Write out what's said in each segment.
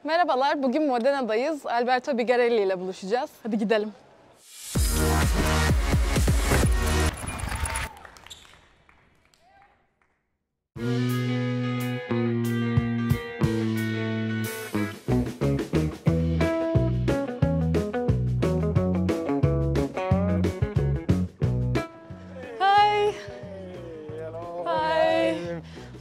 Merhabalar, bugün Modena'dayız. Alberto Bigarelli ile buluşacağız. Hadi gidelim.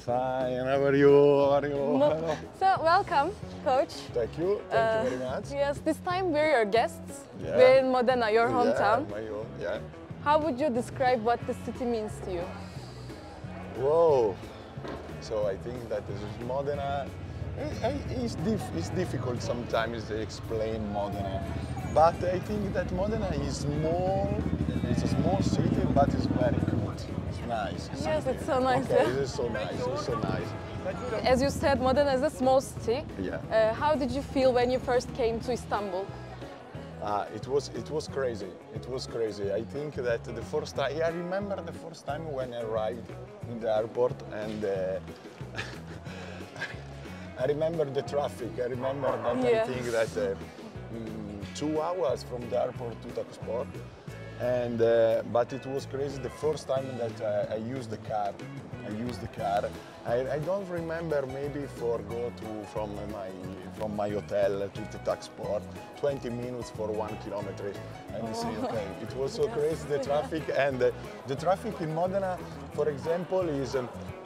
Fine, how are you? Hello. So, welcome, coach. Thank you very much. Yes, this time we're your guests. Yeah. We're in Modena, your hometown. Yeah, my own, yeah. How would you describe what the city means to you? Whoa. So I think that this is Modena. It's difficult sometimes to explain Modena, but I think that Modena is small. It's a small city, but it's very good. It's nice. Yes, it's so nice. Okay, Yeah. it's so nice. It's so nice. As you said, Modena is a small city. Yeah. How did you feel when you first came to Istanbul? It was crazy. It was crazy. I think that the first time, I remember the first time when I arrived in the airport, and I remember the traffic. I remember that. Yeah. I think that 2 hours from the airport to Taksport, and but it was crazy the first time that I used the car. I don't remember, maybe from my hotel to the Taksport, 20 minutes for 1 kilometer. And you say, okay, it was so crazy, the traffic. And the traffic in Modena, for example, is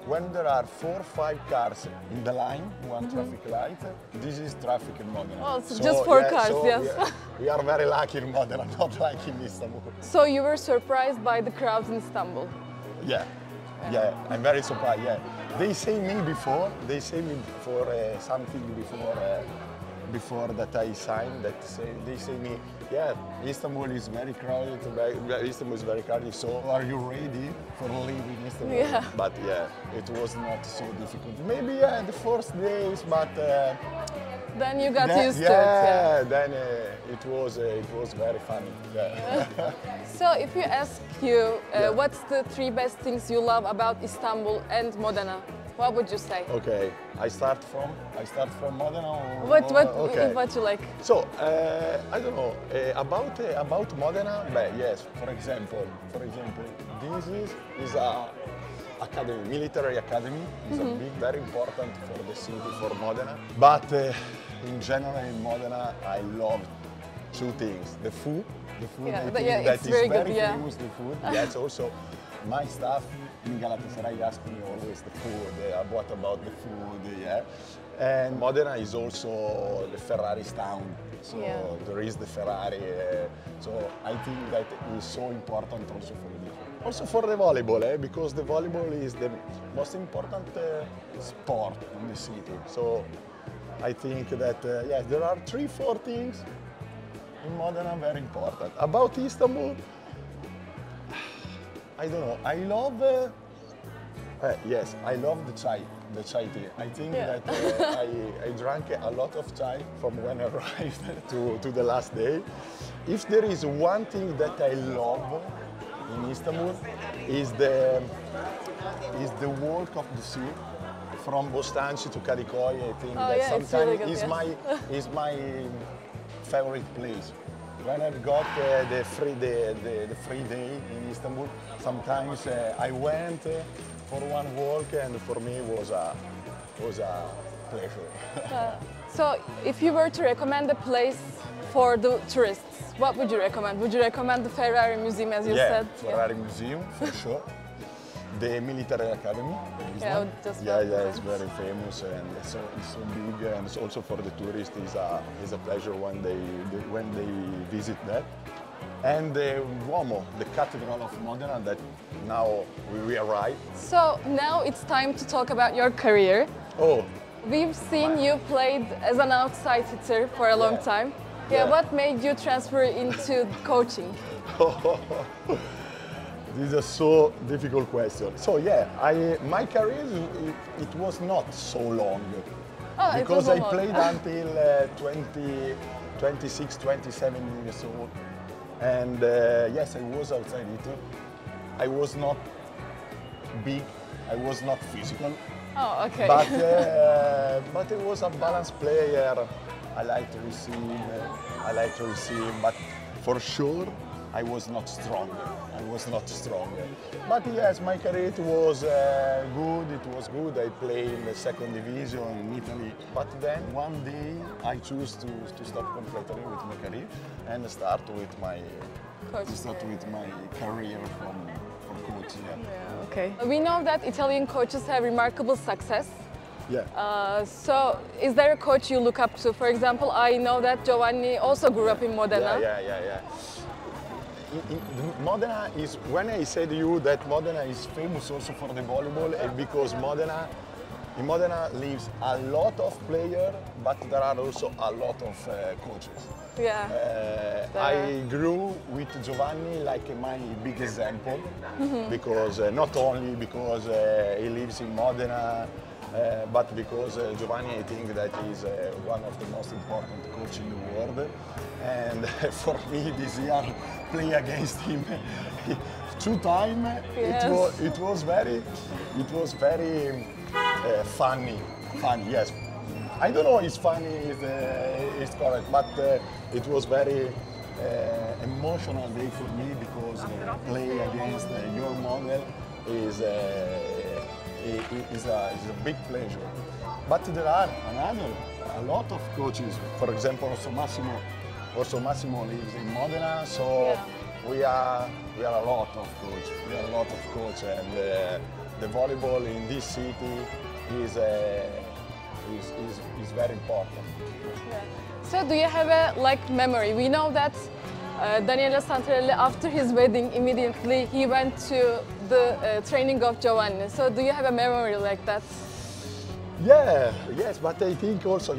when there are 4 or 5 cars in the line, one traffic light, this is traffic in Modena. Oh, so just 4 cars, so yes. We are very lucky in Modena, not like in Istanbul. So you were surprised by the crowds in Istanbul? Yeah, I'm very surprised, yeah. They say me before something before that I signed, they say me, yeah, Istanbul is very crowded, so are you ready for leaving Istanbul? Yeah. But yeah, it was not so difficult. Maybe the first days, but then you got used to it. Yeah, then it was very funny. Yeah. So if you ask you, what's the 3 best things you love about Istanbul and Modena, what would you say? Okay, I start from Modena. What you like? So I don't know about Modena. But yes, for example, this is a academy, military academy. It's a big, very important for the city, for Modena. But in general, in Modena, I love 2 things: the food. Yeah, I think yeah, it's very good, famous. The food. Yes, also my staff in Galatasaray ask me always the food. What about the food? Yeah. And Modena is also the Ferrari's town. So there is the Ferrari. So I think that is so important also for the volleyball, because the volleyball is the most important sport in the city. So I think that yes, there are 3-4 things in Modena very important. About Istanbul, I don't know. I love yes, I love the chai tea. I think that I drank a lot of chai from when I arrived to the last day. If there is one thing that I love in Istanbul, is the walk of the sea from Bostanci to Kadıköy. I think that sometimes really good, is my favorite place. When I've got the free day in Istanbul, sometimes I went for one walk, and for me it was a pleasure. So if you were to recommend a place for the tourists, what would you recommend? Would you recommend the Ferrari Museum, as you said? Ferrari Museum, for sure. The military academy. It's very famous, and it's so big, and it's also for the tourists is a pleasure when they visit that. And the Duomo, the Cathedral of Modena, that now we arrive. So now it's time to talk about your career. Oh. We've seen you played as an outside hitter for a long time. What made you transfer into coaching? This is a so difficult question. So my career, it was not so long. Because I played until 26, 27 years old. And yes, I was outside hitter. I was not big, I was not physical. Oh, okay. But it was a balanced player. I like to receive, but for sure I was not strong. But yes, my career it was good. I played in the second division in Italy. But then one day I choose to stop completely with my career and start with my career from coach. Yeah, okay. We know that Italian coaches have remarkable success. Yeah. So is there a coach you look up to? For example, I know that Giovanni also grew up in Modena. Yeah. Modena is, when I said to you that Modena is famous also for the volleyball, because in Modena lives a lot of players, but there are also a lot of coaches. Yeah. I grew with Giovanni like my big example, because not only because he lives in Modena, but because Giovanni, I think that is one of the most important coaches in the world. And for me this year, play against him 2 times. Yes. It was very funny. Yes. I don't know if funny is correct, but it was very emotional day for me, because play against your model is a big pleasure. But there are a lot of coaches. For example, also Massimo lives in Modena, so yeah. we are a lot of coaches. And the volleyball in this city is very important. Yeah. So do you have a memory? We know that Daniele Santarelli, after his wedding, immediately he went to the training of Giovanni. So do you have a memory like that? Yeah, yes, but I think also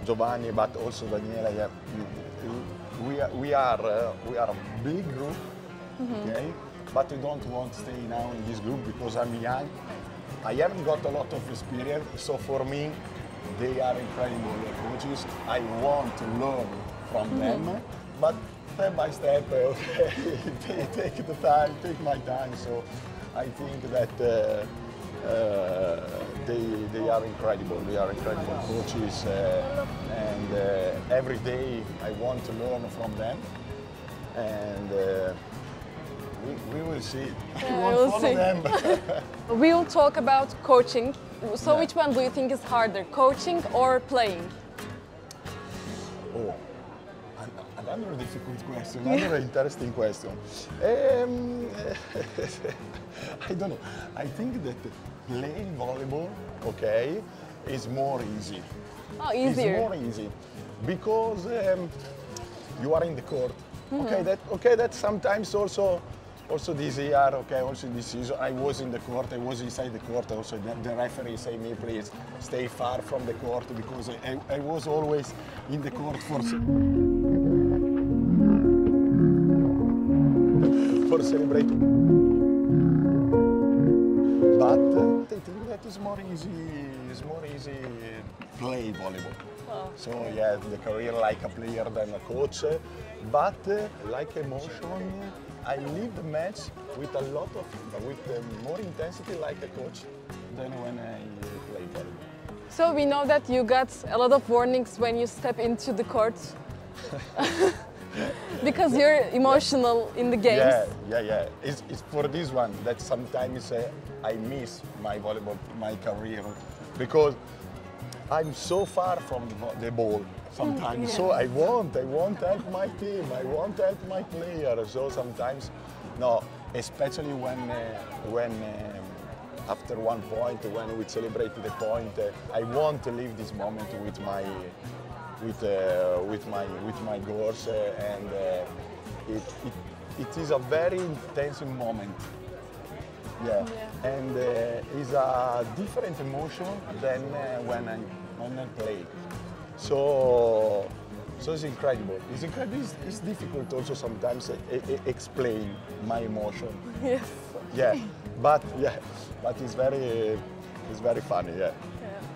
Giovanni, but also Daniele. Yeah, we are a big group, okay? But we don't want to stay now in this group because I'm young. I haven't got a lot of experience, so for me, they are incredible coaches. I want to learn from them, but step by step, take my time. So I think that they are incredible. They are incredible coaches, and every day I want to learn from them. And we will see. Yeah, We will follow them. We will talk about coaching. So Yeah. which one do you think is harder, coaching or playing? Oh, another difficult question, another interesting question. I don't know. I think that playing volleyball, okay, is more easy. Oh, easier. It's more easy because you are in the court. Okay, that sometimes also this year, okay, also this season, I was in the court, I was inside the court. Also, the referee say me, please stay far from the court, because I was always in the court for celebrating. But I think that is more easy. It's more easy play volleyball. Oh. So yeah, the career like a player than a coach, but like emotion, I live the match with more intensity like a coach than when I play volleyball. So we know that you got a lot of warnings when you step into the court. Because you're emotional in the games. Yeah. It's for this one that sometimes I miss my volleyball, my career, because I'm so far from the ball sometimes. Yeah. So I want to help my team, I want to help my player. So sometimes, no, especially when after one point, when we celebrate the point, I want to leave this moment with my girls, and it is a very intense moment. Yeah. And it's a different emotion than when I play. So it's incredible. It's incredible. It's difficult also sometimes explain my emotion. Yes. Yeah, but it's very funny. Yeah.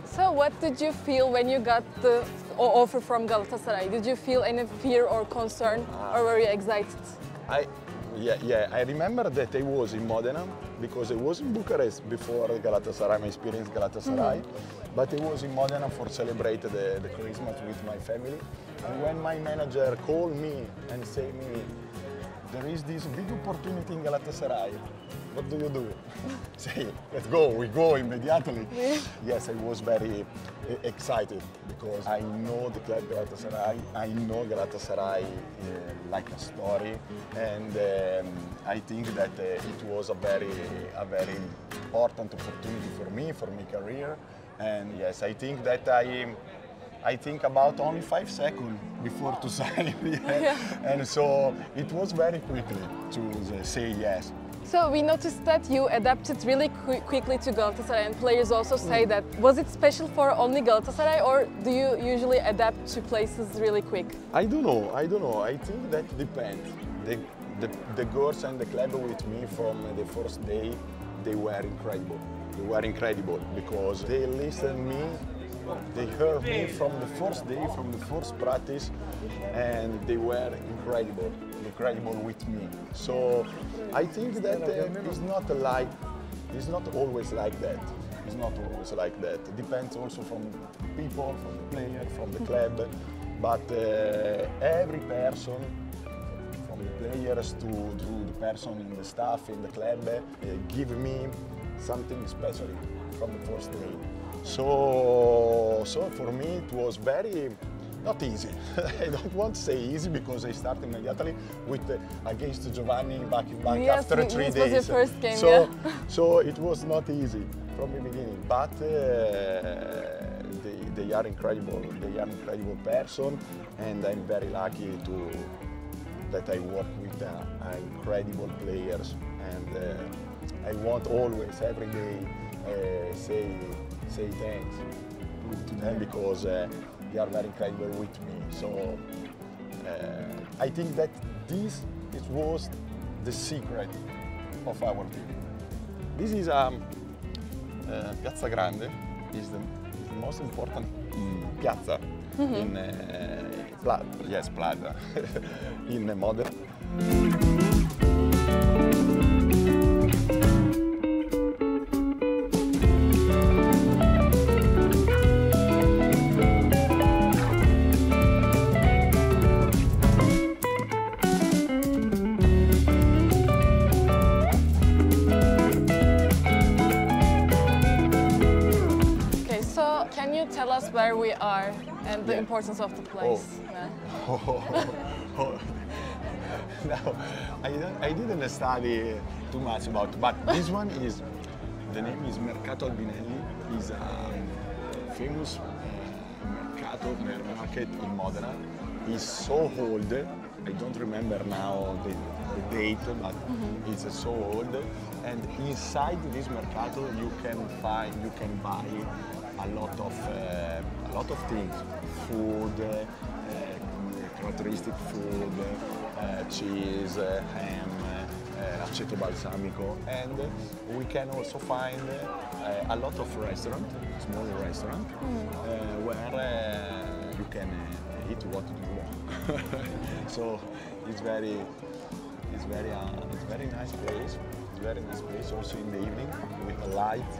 So what did you feel when you got the offer from Galatasaray? Did you feel any fear or concern, or were you excited? Yeah. I remember that I was in Modena because I was in Bucharest before Galatasaray, my experience Galatasaray. But I was in Modena for celebrate the Christmas with my family. And when my manager called me and said me, there is this big opportunity in Galatasaray. What do you do? Say, let's go. We go immediately. Yes, I was very excited because I know the club Galatasaray. I know Galatasaray like a story, and I think that it was a very important opportunity for me, for my career. And yes, I think that I think about only 5 seconds before to sign. And so it was very quickly to say yes. So we noticed that you adapted really quickly to Galatasaray, and players also say that. Was it special for only Galatasaray, or do you usually adapt to places really quick? I don't know. I think that depends. The girls and the club with me from the first day, they were incredible. They were incredible because they listened me. They heard me from the first day, from the first practice, and they were incredible with me. So I think that it's not always like that. It's not always like that. It depends also from people, from the player, from the club. But every person, from the players to the person in the staff, in the club, give me something special from the first day. So for me it was very not easy. I don't want to say easy because I started immediately with against Giovanni back after 3 days. This was your first game, so it was not easy from the beginning. But they are incredible. They are incredible person, and I'm very lucky that I work with incredible players. And I want always, every day, say thanks to them because they are very incredible with me. So I think that it was the secret of our team. This is Piazza Grande, is the most important piazza in Plaza in Modena. Tell us where we are and the importance of the place. No, I didn't study too much about, but this one is, the name is Mercato Albinelli. It's a famous mercato market in Modena. It's so old. I don't remember now the date, but it's so old. And inside this mercato, you can buy a lot of things, food, characteristic food, cheese, ham, aceto balsamico, and we can also find a lot of restaurants, small restaurants, where you can eat what you want. So it's very nice place. It's very nice place also in the evening with the light.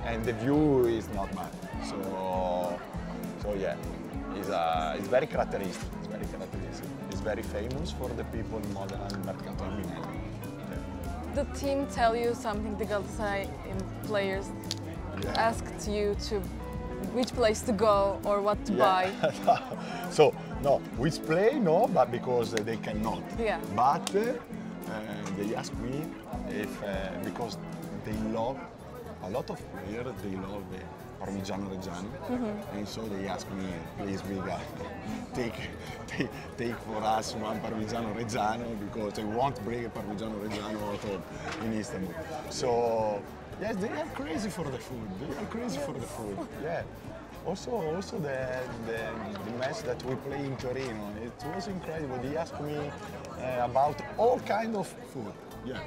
And the view is not bad, so yeah, it's very characteristic. It's very characteristic. It's very famous for the people in Modena and Mercato Albinelli. The team tell you something? The Galatasaray players asked you to which place to go or what to buy? So no, which play no, but because they cannot. Yeah. But they ask me if because they love. A lot of players, they love Parmigiano Reggiano, and so they ask me, please, Biga, take for us one Parmigiano Reggiano because they won't bring a Parmigiano Reggiano at home in Istanbul. So yes, they are crazy for the food. They are crazy for the food. Yeah. Also the match that we play in Torino, it was incredible. They asked me about all kinds of food. Yeah.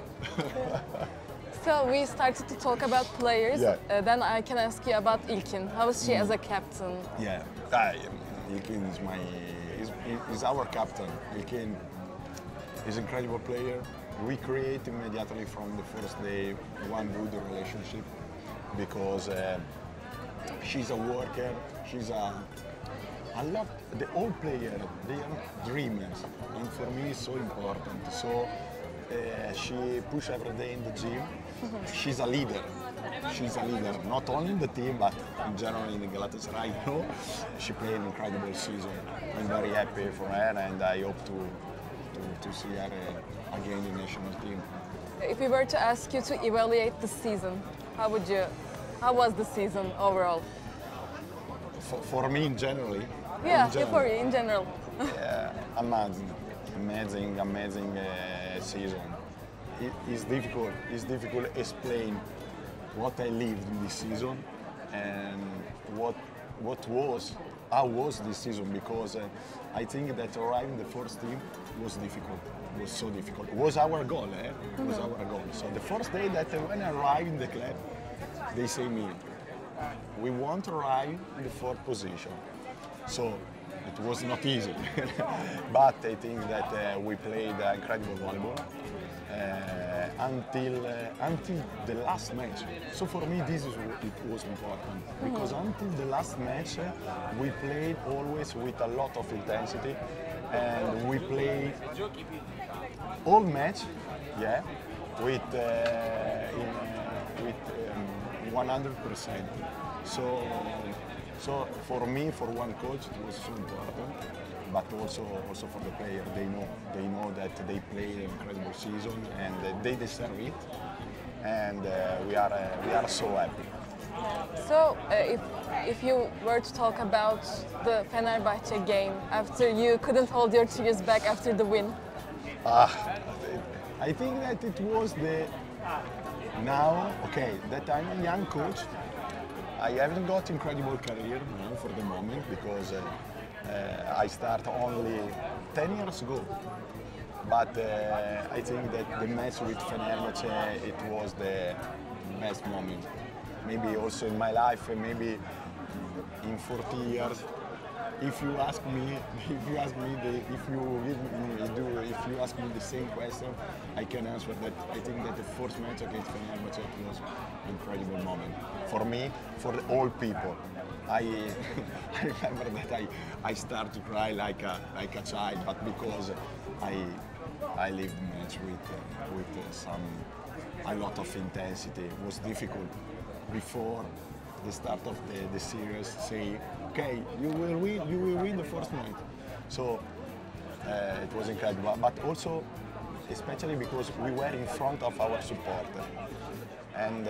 So we started to talk about players. Then I can ask you about İlkin. How is she as a captain? Yeah, İlkin is is our captain. İlkin is an incredible player. we create immediately from the first day one good relationship because she's a worker, the old players, they are dreamers, and for me it's so important. So she pushes every day in the gym. She's a leader. She's a leader, not only in the team, but in general in the Galatasaray. You know, she played an incredible season. I'm very happy for her, and I hope to see her again in the national team. If we were to ask you to evaluate the season, how was the season overall? For me, in general. Yeah, for you in general. Yeah, amazing season. It's difficult to explain what I lived in this season and how was this season, because I think that arriving the first team was difficult. It was so difficult. It was our goal, It was our goal. So the first day that when I arrived in the club, they say me, we want to arrive in the fourth position. So it was not easy, but I think that we played incredible volleyball until the last match. So for me, it was important because until the last match, we played always with a lot of intensity, and we played all match, with 100%. So for me, for one coach, it was so important, but also for the player. They know that they played an incredible season and they deserve it, and we are so happy. So if you were to talk about the Fenerbahçe game after you couldn't hold your tears back after the win. I think that it was that I'm a young coach. I haven't got incredible career now for the moment because I started only 10 years ago. But I think that the match with Fenerbahçe, it was the best moment. Maybe also in my life, maybe in 40 years. If you ask me the same question, I can answer that. I think that the first match against Fenerbahçe was an incredible moment for me, for all people. I remember that I started to cry like a child, but because I lived the match with a lot of intensity. It was difficult before the start of the series. Say, okay, you will win the first match. So it was incredible, but also especially because we were in front of our supporter, and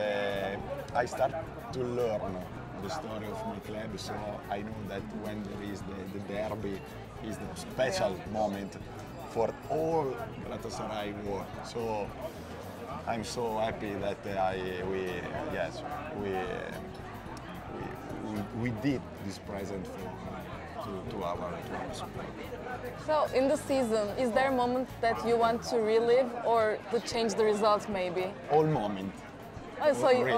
I started to learn the story of my club. So I know that when there is the derby, is the special moment for all Galatasaray work. So I'm so happy that we did this present to our support. So in the season, is there a moment that you want to relive or to change the result maybe? All moment. Really.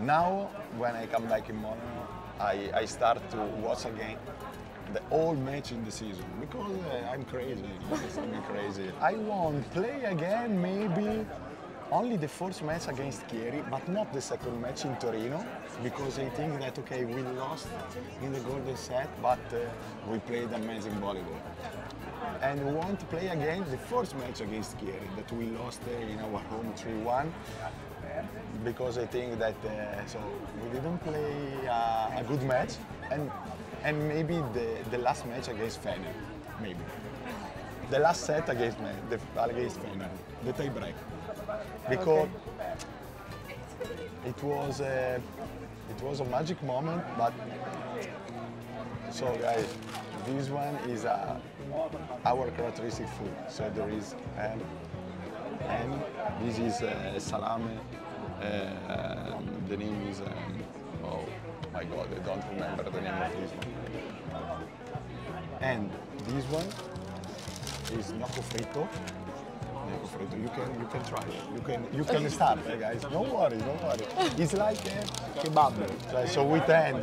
Now, when I come back in Modena, I start to watch again the whole match in the season because I'm crazy. I'm crazy. I want to play again maybe only the first match against Chieri, but not the second match in Torino, because I think that, okay, we lost in the golden set, but we played amazing volleyball. And we want to play again the first match against Chieri, that we lost in our home 3-1, because I think that so we didn't play a good match, and maybe the last match against Fener, maybe. The last set against Fener, the tie break. Because it was a magic moment, but so guys, this one is our characteristic food. So there is and this is salame. The name is oh my God, I don't remember the name of this one. And this one is gnocco fritto. You can try it. You can start, guys. Don't worry. It's like kebab. So with hand,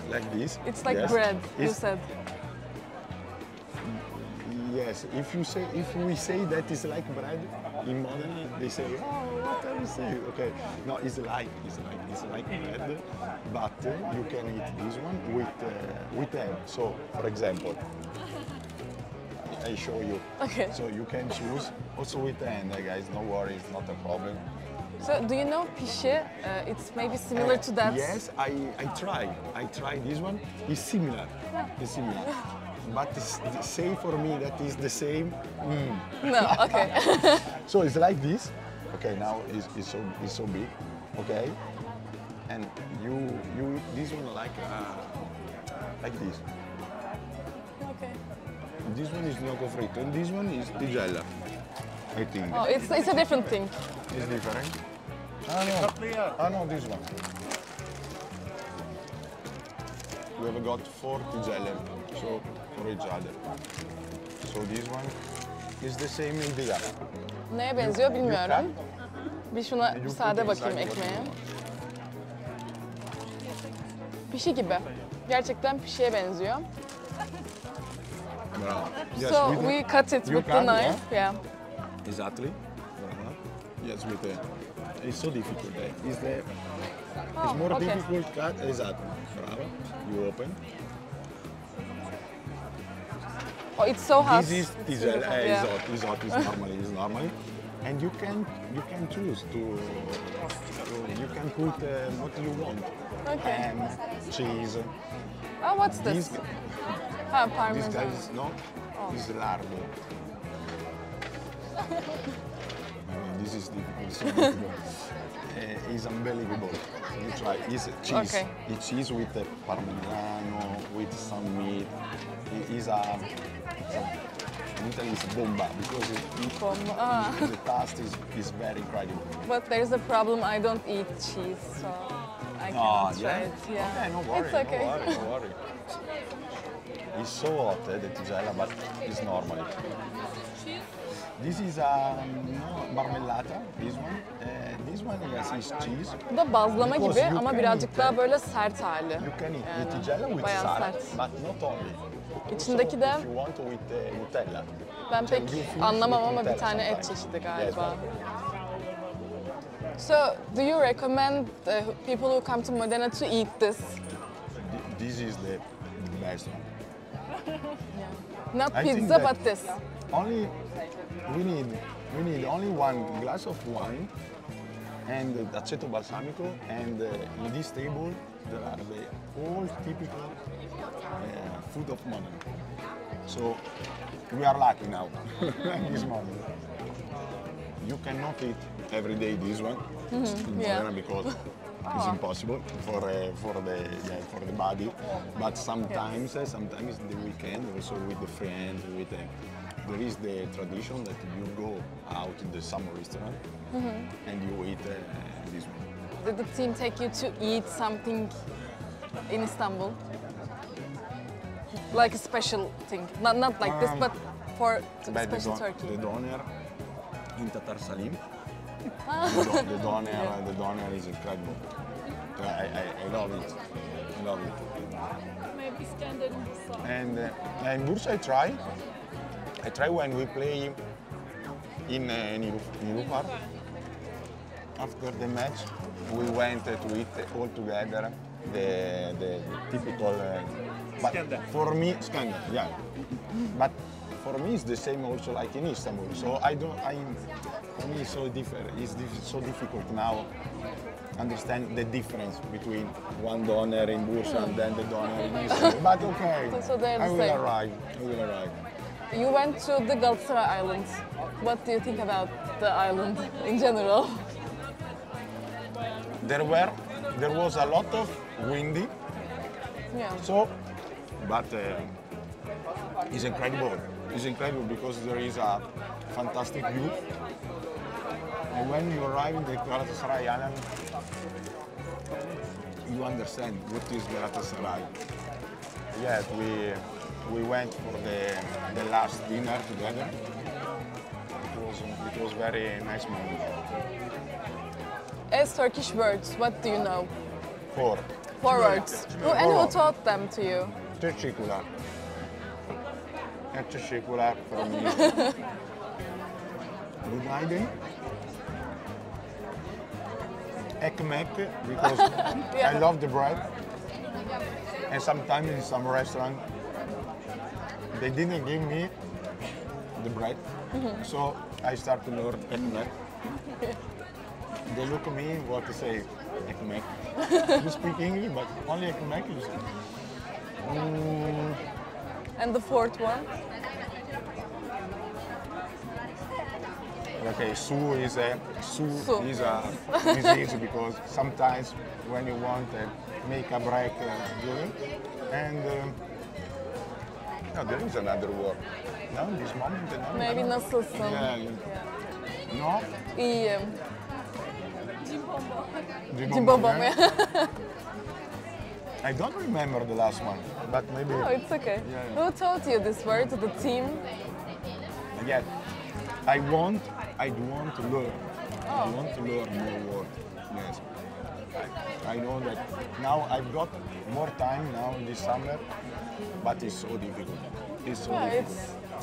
like this. It's like bread. You said. Yes, if we say that it's like bread in Modena, they say, oh, what are you saying? Okay, no, it's like bread, but you can eat this one with egg. So, for example, I show you. Okay. So you can choose also with egg, guys. No worries, it's not a problem. So do you know pishi? It's maybe similar to that. Yes, I try this one. It's similar. It's similar. But say for me that is the same. No, okay. So it's like this. Okay, now it's so big. Okay, and you this one like this. Okay. This one is gnocco fritto and this one is tigella. I think. Oh, it's a different thing. It's different. Ah no, this one. We have got 4 tigelle, so for each other. So this one is the same in the other. Neye benziyor bilmiyorum. Bir şuna sade bakayım ekmeğe. Pişi gibi. Gerçekten pişiye benziyor. Bravo. Yes, So we cut it with the knife. Yeah. Exactly. Yes, with the. It's so difficult. It's more okay. difficult cut. Exactly. Bravo. You open. Oh, it's so hot. This is tigelle. Yeah. It's hot. It's normally. And you can choose to you can put what you want. Okay. Ham, cheese. Oh, what's this? This Parmesan. guy is no. This is lardo. This is difficult. So difficult. It's unbelievable. You try. It's cheese. Okay. It's cheese with the parmigiano, with some meat. It's in Italy it's bomba because the taste is very incredible. But there's a problem. I don't eat cheese, so I can't try it. Yeah. Okay, no worry. It's okay. No worry. It's so hot, the tigella, but it's normal. This is marmellata, this one yes, is cheese. Bu da bazlama Because gibi you ama can birazcık eat, daha böyle sert hali. You can eat the tigella with bayağı salt, sert. but not only. İçindeki de If you want to eat Nutella. ben pek anlamam ama bir tane et çeşidi galiba. So, do you recommend people who come to Modena to eat this? This is the best one. Not I think pizza, that but this. Only we need only 1 glass of wine and aceto balsamico, and in this table there are the all typical food of Modena. So we are lucky now at this moment. You cannot eat every day this one in Modena because it's impossible for the body. But sometimes the weekend also with the friends, there is the tradition that you go out in the summer restaurant and you eat this one. Did the team take you to eat something in Istanbul? Like a special thing, not like this, but for special Turkey. The doner in Tatar Salim. The doner is incredible. I love it. I love it. Maybe standard And Bursa I try when we play in Nilufar. After the match, we went to eat all together the typical. But for me, Skandar, yeah. But for me, it's the same also like in Istanbul. So for me, it's so different. It's so difficult now understand the difference between one doner in Bursa and then the doner in Istanbul. But okay, So they're the I will same. arrive. I will arrive. You went to the Galatasaray Island. What do you think about the island in general? There was a lot of windy. Yeah. So, but it's incredible. It's incredible because there is a fantastic view. And when you arrive in the Galatasaray Island, you understand what is Galatasaray. Yes, we went for the last dinner together. It was very nice moment. As Turkish words, what do you know? Four. 4 words. Who taught them to you? Teşekkürler. Eccezione from me. Good idea. Ekmek, because I love the bread. And sometimes in some restaurant, they didn't give me the bread. So I start to learn ekmek. They look at me, what to say, ekmek. You speak English, but only ekmek you say. And the fourth one? Okay, su is easy because sometimes when you want to make a break, and no, there is another word. No, in this moment, no. Maybe nasılsın? Yeah. No. İyiyim. Jimbombo, Jimbombo. I don't remember the last one, but maybe. Oh, it's okay. Yeah. Who taught you this word, the team? Again, I want to learn. I want to learn more words. Yes. I know that now I've got more time now this summer, but it's so difficult. It's so Yeah, difficult.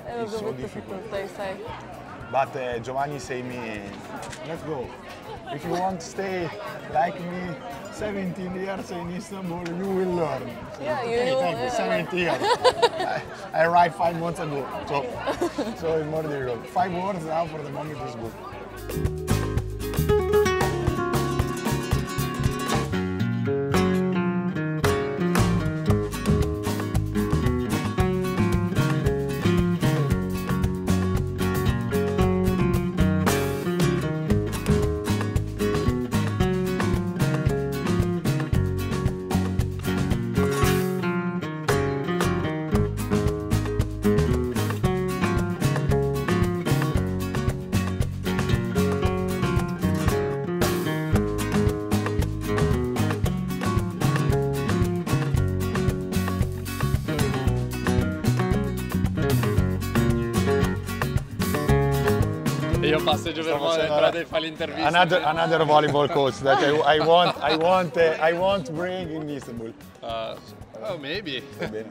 it's a It's so little bit difficult, they say. But Giovanni say me, let's go. If you want to stay like me 17 years in Istanbul, you will learn. So, Yeah, you okay, will, thank you, yeah. 17 years. I arrived 5 months ago, so it's more difficult. 5 words now for the moment is good. Io passeggio per Modena e fare l'intervista. Another volleyball coach that I want to bring in Istanbul. Oh, maybe. Va bene.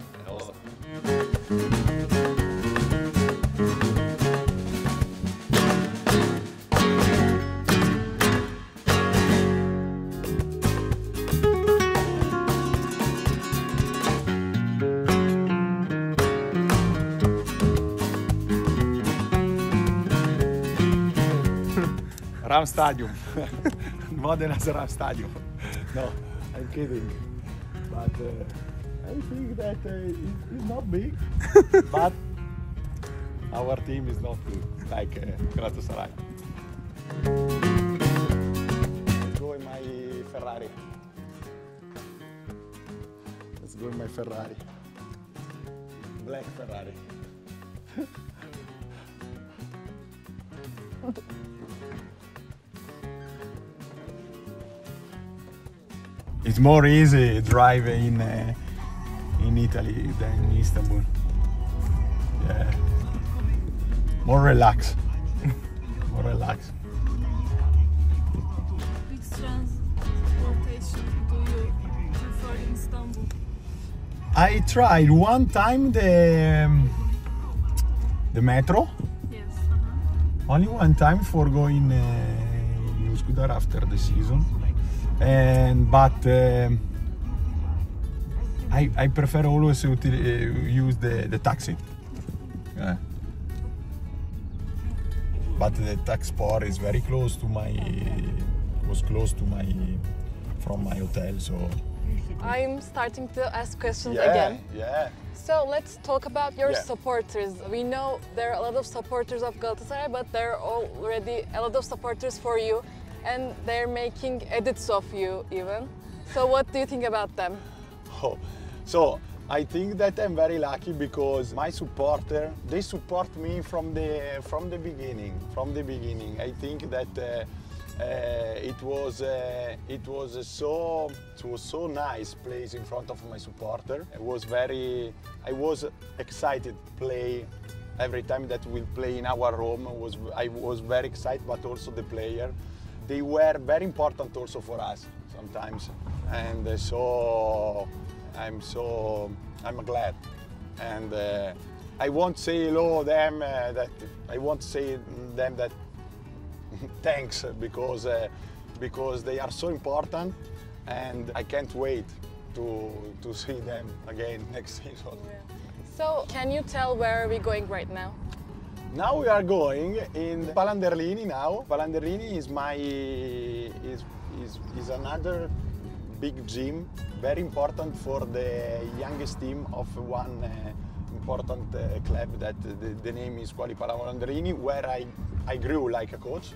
Ram Stadium. Modena's Ram Stadium. No, I'm kidding. But I think that it's not big, but our team is not good, like Galatasaray. Let's go in my Ferrari. Let's go in my Ferrari. Black Ferrari. It's more easy driving in Italy than in Istanbul. Yeah. More relaxed. More relaxed. Which transportation do you prefer in Istanbul? I tried one time the metro. Yes. Only one time for going in Üsküdar after the season. But I prefer always to use the taxi. Yeah. But the taxi spot is very close to from my hotel, so. I'm starting to ask questions again. Yeah. So let's talk about your Yeah. supporters. We know there are a lot of supporters of Galatasaray, but there are already a lot of supporters for you, and they're making edits of you even. So what do you think about them? Oh, so I think that I'm very lucky because my supporter, they support me from the beginning. From the beginning, I think that it was so nice place in front of my supporter. I was excited to play every time that we play in our home. I was very excited, but also the player. They were very important also for us sometimes, and so I'm glad. And I won't say hello them that I won't say them that thanks because they are so important, and I can't wait to see them again next season. Yeah. So, can you tell where are we going right now? Now we are going in Anderlini now. Anderlini is is another big gym, very important for the youngest team of one important club that the name is Anderlini, where I grew like a coach.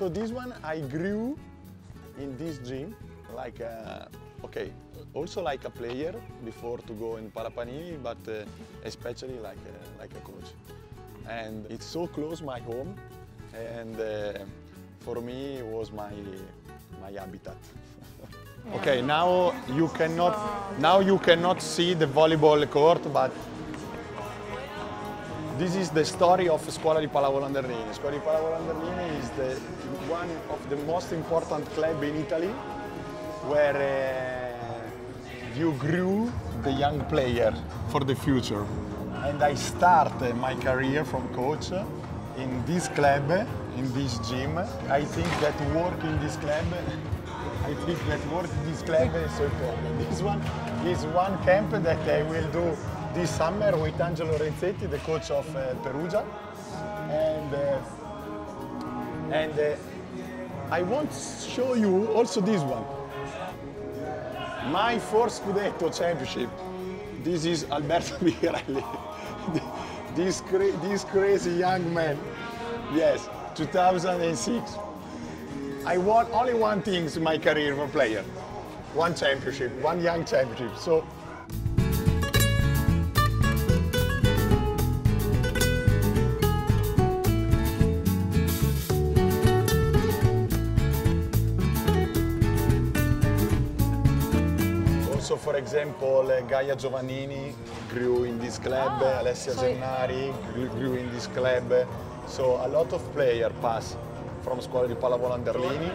So this one I grew in this gym like okay, also like a player before to go in Parapanini, but especially like a coach. And it's so close my home, and for me it was my habitat. Okay, now you cannot see the volleyball court, but this is the story of Scuola di Pallavolo Anderlini. Scuola di Pallavolo Anderlini is one of the most important club in Italy, where you grew the young player for the future. And I started my career from coach in this club, in this gym. I think that work in this club is so important. This one is one camp that I will do this summer with Angelo Renzetti, the coach of Perugia, and I want to show you also this one. My first Scudetto championship. This is Alberto Bigarelli, this crazy young man. Yes, 2006. I won only one thing in my career for player, one championship, one young championship. So. So, for example, Gaia Giovannini grew in this club, Alessia Gennari grew in this club. So a lot of players pass from Scuola di Pallavolo Anderlini.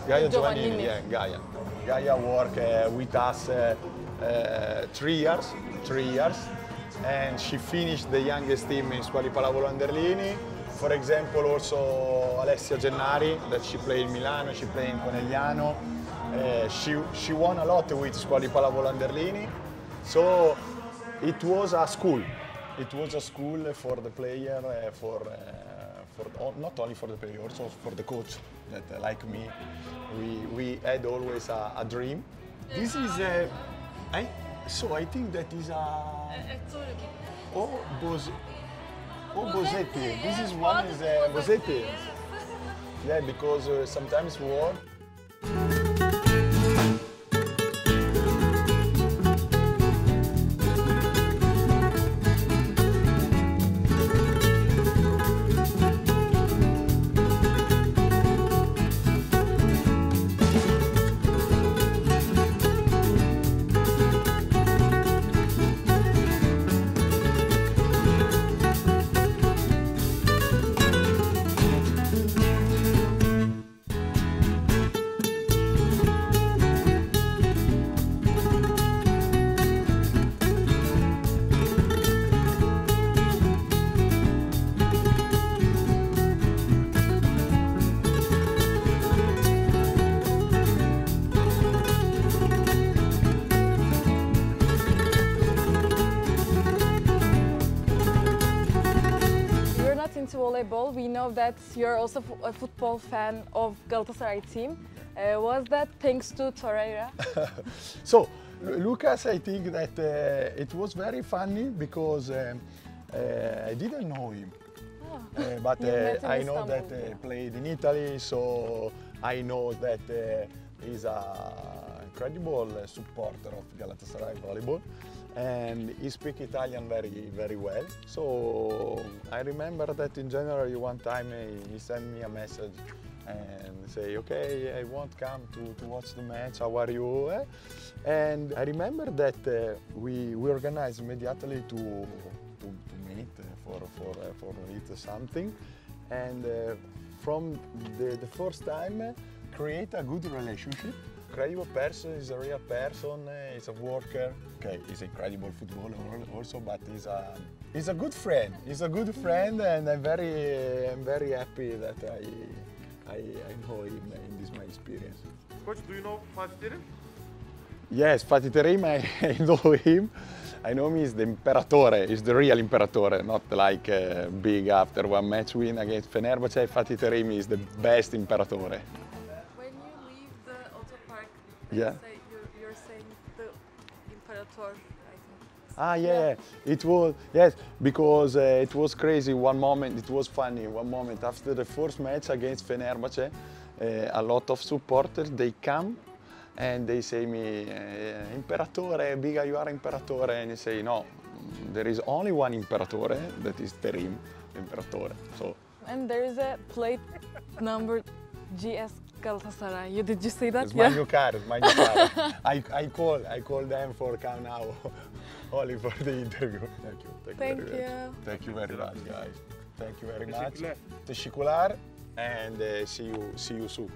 Gaia Giovannini, yeah, Gaia. Gaia worked with us 3 years, and she finished the youngest team in Scuola di Pallavolo Anderlini. For example, also Alessia Gennari, that she played in Milano, she played in Conegliano. She won a lot with Scuola di Pallavolo Anderlini, so it was a school. It was a school for the player, not only for the player, also for the coach. That like me, we had always a dream. This is so I think that is Bosetti. This is one is Bosetti. Yeah, because sometimes war. Into volleyball, we know that you're also a football fan of Galatasaray team. Was that thanks to Torreira? So, Lucas, I think that it was very funny because I didn't know him, but I know that he played in Italy, so I know that he's an incredible supporter of Galatasaray volleyball. And he speaks Italian very well. So I remember that in January one time he sent me a message and say, okay, I won't come to watch the match, how are you? And I remember that we organized immediately to meet for eat something, and from the first time create a good relationship. Incredible person, is a real person, is a worker. Okay, he's an incredible footballer also, but he's a good friend. He's a good friend, and I'm very happy that I know him in this my experience. Coach, do you know Fatih Terim? Yes, Fatih Terim, I know him. I know him, he's the Imperatore, he's the real Imperatore, not like big after one match win against Fenerbahce. Fatih Terim is the best Imperatore. When you leave the auto park, Yeah. you're saying the Imperator, I think. Ah, yeah, it was, yes, because it was crazy one moment, it was funny, one moment after the first match against Fenerbahce, a lot of supporters, they come and they say me, Imperatore, Biga, you are Imperatore, and I say, no, there is only one Imperatore, that is Terim, Imperatore, so. And there is a plate number GS Galatasaray. Did you see that? It's my new car, it's my new car. I call them for come now, only for the interview. Thank you. Thank very you. much. Thank you very much, guys. Thank you very much. Teşekkürler. Teşekkürler, and see you soon.